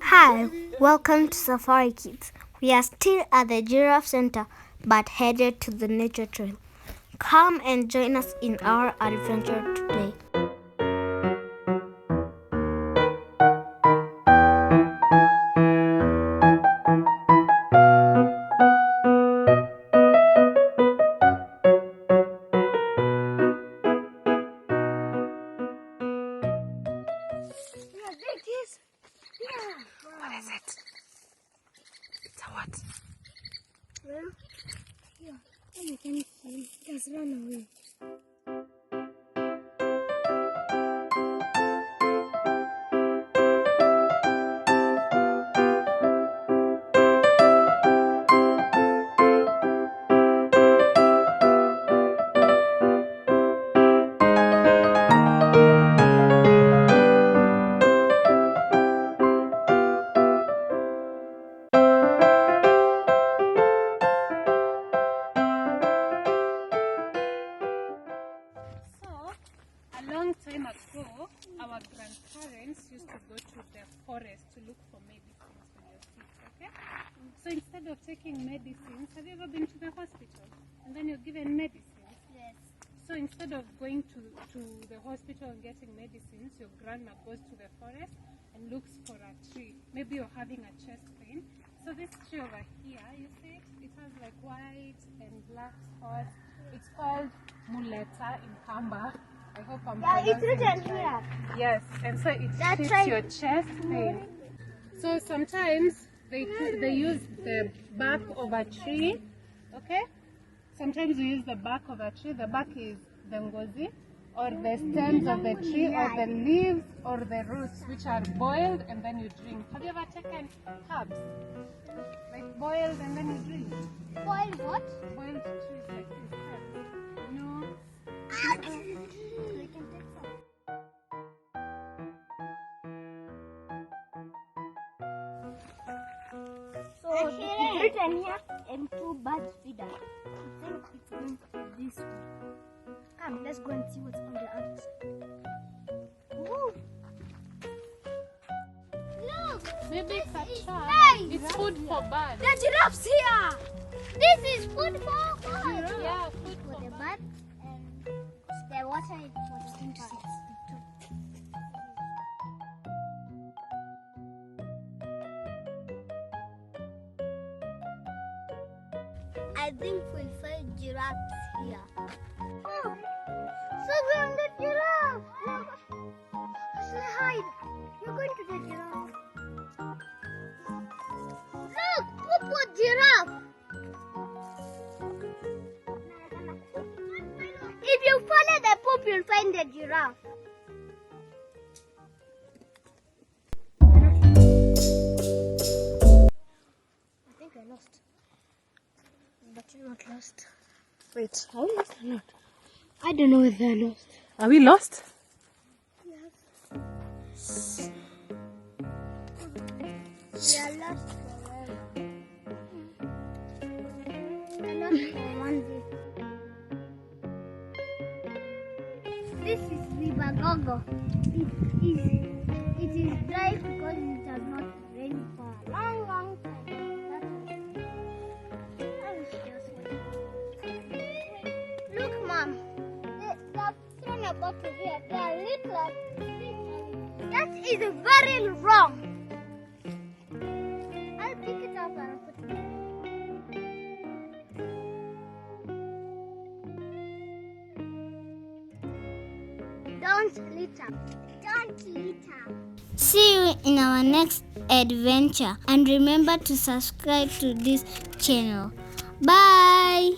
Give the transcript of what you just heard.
Hi, welcome to Safari Kids. We are still at the Giraffe Centre but headed to the nature trail. Come and join us in our adventure today. What is it? It's a what? Well, yeah, you can see. It has run away. A long time ago, our grandparents used to go to the forest to look for medicines for your sick, okay? So instead of taking medicines, have you ever been to the hospital? And then you're given medicines? Yes. So instead of going to the hospital and getting medicines, your grandma goes to the forest and looks for a tree. Maybe you're having a chest pain. So this tree over here, you see it? It has like white and black spots. It's called muleta in Kamba. I hope I'm It's written right. here. Yes, and so it treats your chest pain. So sometimes they use the bark of a tree, okay? Sometimes we use the bark of a tree. The bark is the ngozi, or the stems of the tree, or the leaves, or the roots, which are boiled and then you drink. Have you ever taken herbs? Like boiled and then you drink? Boiled what? Boiled trees like this. Herbs. No. So it's written here, and two birds feeder. I think it's going to be this one. Come, let's go and see what's on the other side. Woo. Look! Maybe it's a trap. Nice. It's food for birds. The giraffe's here! This is food for birds! Yeah, food For for the birds. birds, and the water is for the birds. I think we'll find giraffes here. Oh, so we're on the giraffe. Let's hide. You're going to the giraffe. Look, poop giraffe. If you follow the poop, you'll find the giraffe. I think I lost. But you're not lost. Wait, are we lost or not? I don't know if they're lost. Are we lost? Yes. We are lost forever. We're lost for one day. This is River Gogo. It is dry because it has not rained for a long, long time. Look, Mom. They've thrown a bottle here. They are little. That is very wrong. I'll pick it up and put it in. Don't litter. Don't litter. See you in our next adventure. And remember to subscribe to this channel. Bye.